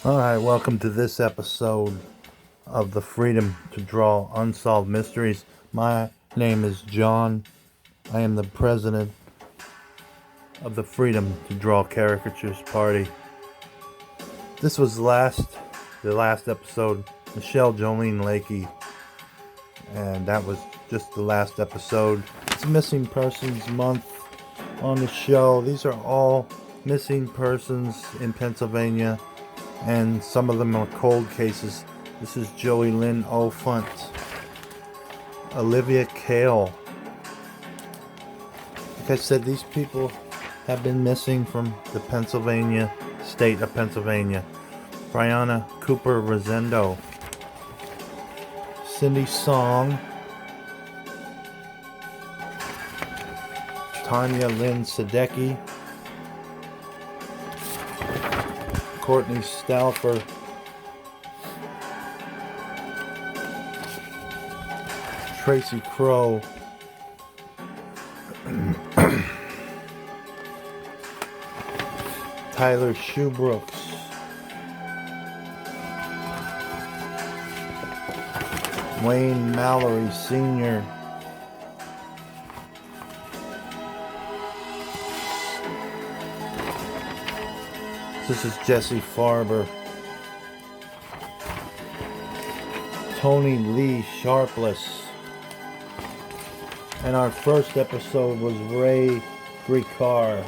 Alright, welcome to this episode of the Freedom to Draw Unsolved Mysteries. My name is John. I am the president of the Freedom to Draw Caricatures Party. This was the last episode, Michelle Jolene Lakey, and that was just the last episode. It's Missing Persons Month on the show. These are all missing persons in Pennsylvania, and some of them are cold cases. This is Joey Lynn O'Funt, Olivia Kale. Like I said, these people have been missing from the state of Pennsylvania. Brianna Cooper Rosendo, Cindy Song, Tanya Lynn Sadecki, Courtney Stauffer, Tracy Crow, Tyler Shoebrooks, Wayne Mallory Sr., this is Jesse Farber, Tony Lee Sharpless, and our first episode was Ray Ricard.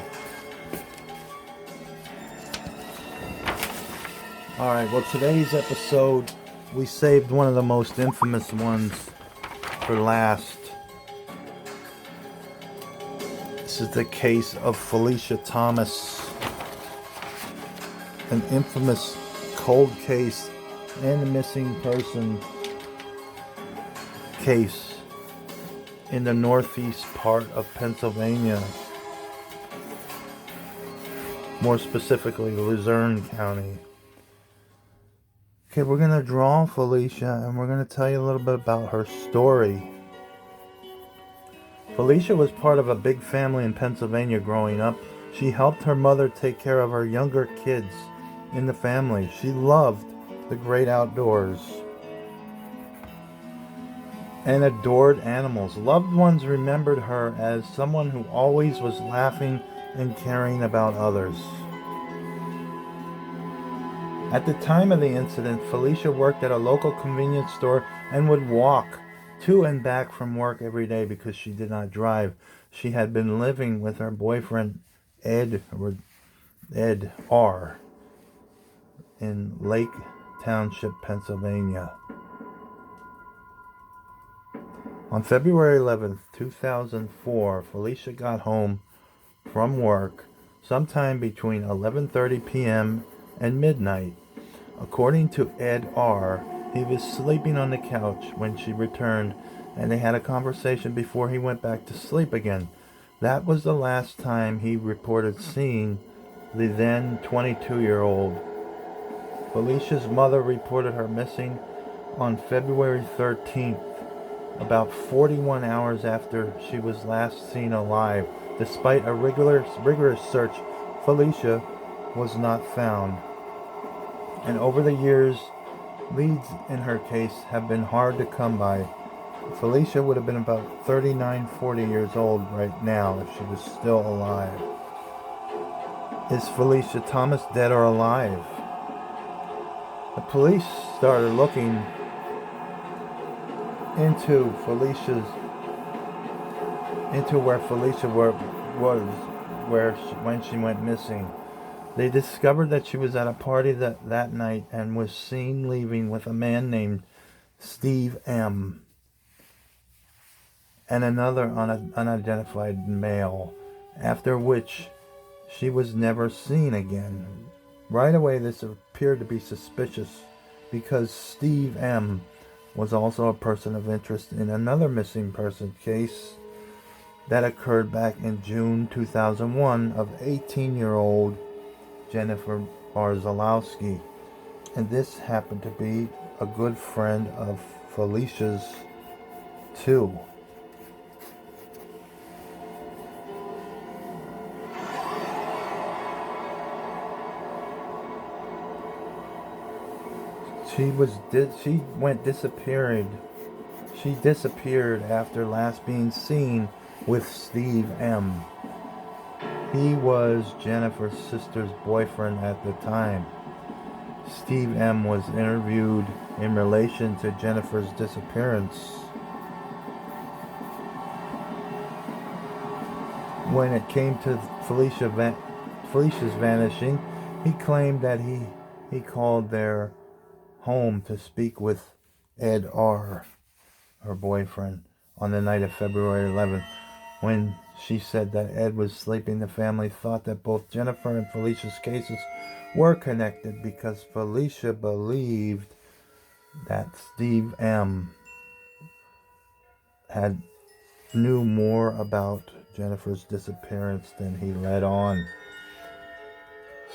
Alright, well, today's episode, we saved one of the most infamous ones for last. This is the case of Phylicia Thomas, an infamous cold case and a missing person case in the northeast part of Pennsylvania, more specifically Luzerne County. Okay, we're going to draw Phylicia, and we're going to tell you a little bit about her story. Phylicia was part of a big family in Pennsylvania growing up. She helped her mother take care of her younger kids in the family. She loved the great outdoors and adored animals. Loved ones remembered her as someone who always was laughing and caring about others. At the time of the incident, Phylicia worked at a local convenience store and would walk to and back from work every day because she did not drive. She had been living with her boyfriend, Ed R., in Lake Township, Pennsylvania. On February 11th, 2004, Phylicia got home from work sometime between 11:30 p.m. and midnight. According to Ed R., he was sleeping on the couch when she returned, and they had a conversation before he went back to sleep again. That was the last time he reported seeing the then 22-year-old. Phylicia's mother reported her missing on February 13th, about 41 hours after she was last seen alive. Despite a rigorous search, Phylicia was not found. And over the years, leads in her case have been hard to come by. Phylicia would have been about 39, 40 years old right now if she was still alive. Is Phylicia Thomas dead or alive? The police started looking into where Phylicia was when she went missing. They discovered that she was at a party that night and was seen leaving with a man named Steve M. and another unidentified male, after which she was never seen again. Right away, this appeared to be suspicious because Steve M. was also a person of interest in another missing person case that occurred back in June 2001 of 18-year-old Jennifer Barzalowski. And this happened to be a good friend of Felicia's too. She went disappeared. She disappeared after last being seen with Steve M. He was Jennifer's sister's boyfriend at the time. Steve M. was interviewed in relation to Jennifer's disappearance. When it came to Felicia's vanishing, he claimed that he called their home to speak with Ed R., her boyfriend, on the night of February 11th. When she said that Ed was sleeping, the family thought that both Jennifer and Felicia's cases were connected because Phylicia believed that Steve M. knew more about Jennifer's disappearance than he let on.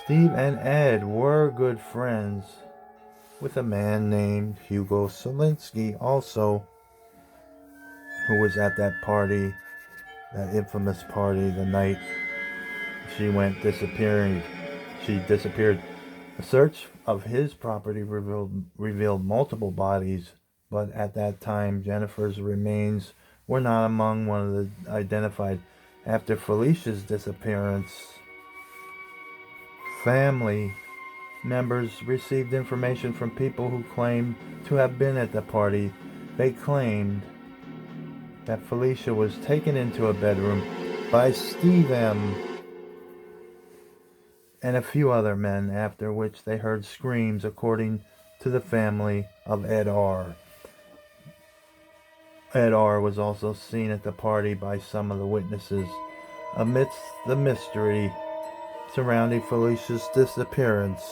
Steve and Ed were good friends with a man named Hugo Solinsky also, who was at that party, that infamous party, the night she disappeared. A search of his property revealed multiple bodies, but at that time Jennifer's remains were not among one of the identified. After Felicia's disappearance, family members received information from people who claimed to have been at the party. They claimed that Phylicia was taken into a bedroom by Steve M. and a few other men, after which they heard screams, according to the family of Ed R. Ed R. was also seen at the party by some of the witnesses. Amidst the mystery surrounding Felicia's disappearance,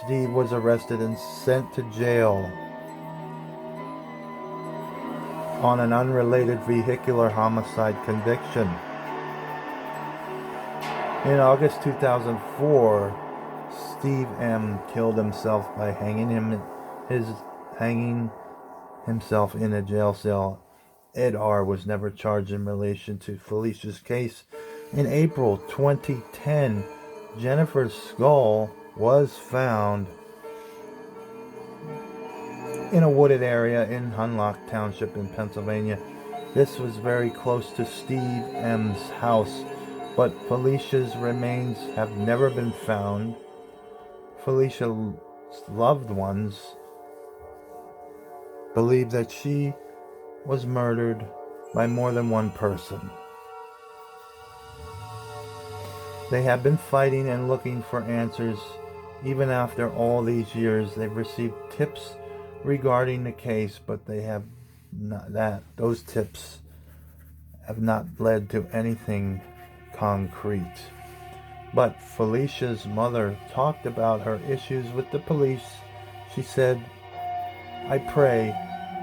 Steve was arrested and sent to jail on an unrelated vehicular homicide conviction. In August 2004, Steve M. killed himself by hanging himself in a jail cell. Ed R. was never charged in relation to Felicia's case. In April 2010, Jennifer's skull was found in a wooded area in Hunlock Township in Pennsylvania. This was very close to Steve M.'s house, but Felicia's remains have never been found. Felicia's loved ones believe that she was murdered by more than one person. They have been fighting and looking for answers. Even after all these years, they've received tips regarding the case, but those tips have not led to anything concrete. But Felicia's mother talked about her issues with the police. She said, "I pray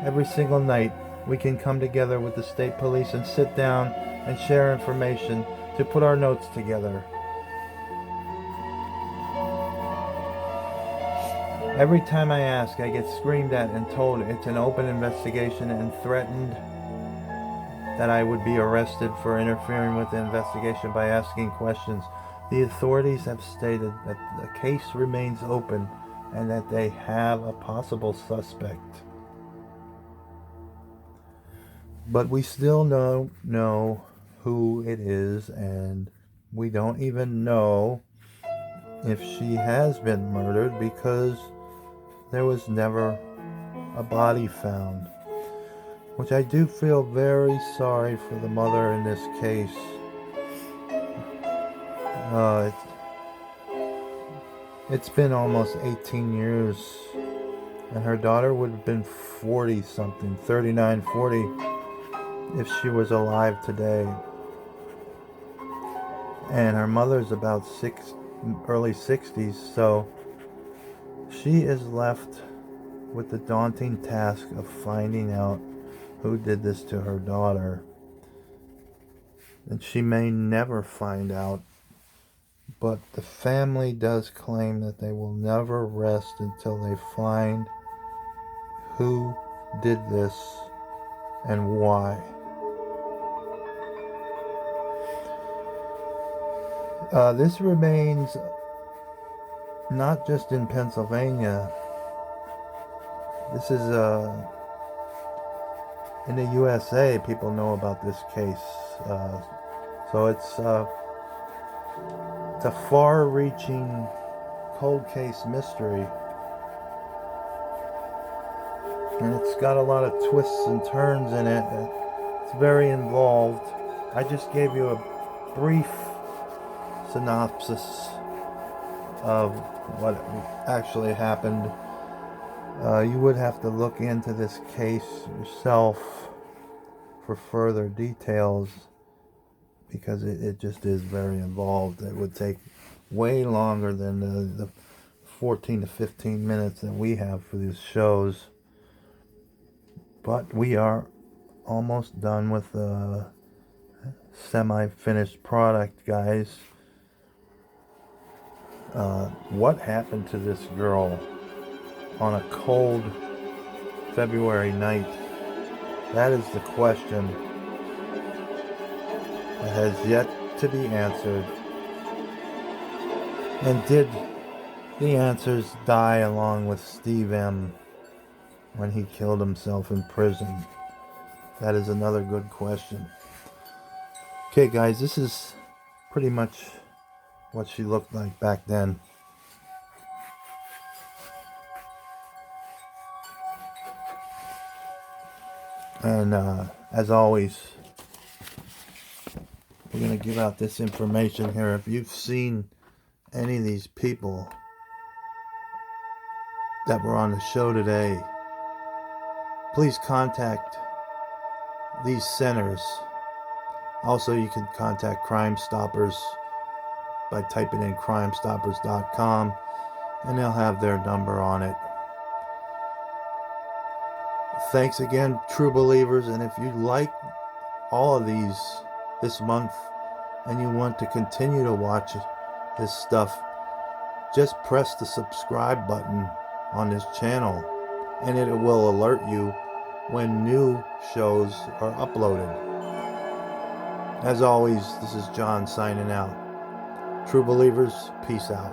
every single night we can come together with the state police and sit down and share information to put our notes together. Every time I ask, I get screamed at and told it's an open investigation and threatened that I would be arrested for interfering with the investigation by asking questions. The authorities have stated that the case remains open and that they have a possible suspect. But we still don't know who it is, and we don't even know if she has been murdered because there was never a body found." Which I do feel very sorry for the mother in this case. It's been almost 18 years, and her daughter would have been 40 something, 39, 40, if she was alive today. And her mother's about early 60s, so she is left with the daunting task of finding out who did this to her daughter. And she may never find out, but the family does claim that they will never rest until they find who did this and why. This remains not just in Pennsylvania, This is in the USA. People know about this case, so it's a far-reaching cold case mystery, and it's got a lot of twists and turns in it. It's very involved. I just gave you a brief synopsis of what actually happened. You would have to look into this case yourself for further details, because it just is very involved. It would take way longer than the 14 to 15 minutes that we have for these shows. But we are almost done with the semi-finished product, guys. What happened to this girl on a cold February night? That is the question that has yet to be answered. And did the answers die along with Steve M. when he killed himself in prison? That is another good question. Okay, guys, this is pretty much what she looked like back then. And as always, we're going to give out this information here. If you've seen any of these people that were on the show today, please contact these centers. Also, you can contact Crime Stoppers by typing in crimestoppers.com, and they'll have their number on it. Thanks again, true believers, and if you like all of these this month and you want to continue to watch this stuff, just press the subscribe button on this channel and it will alert you when new shows are uploaded. As always, this is John signing out. True believers, peace out.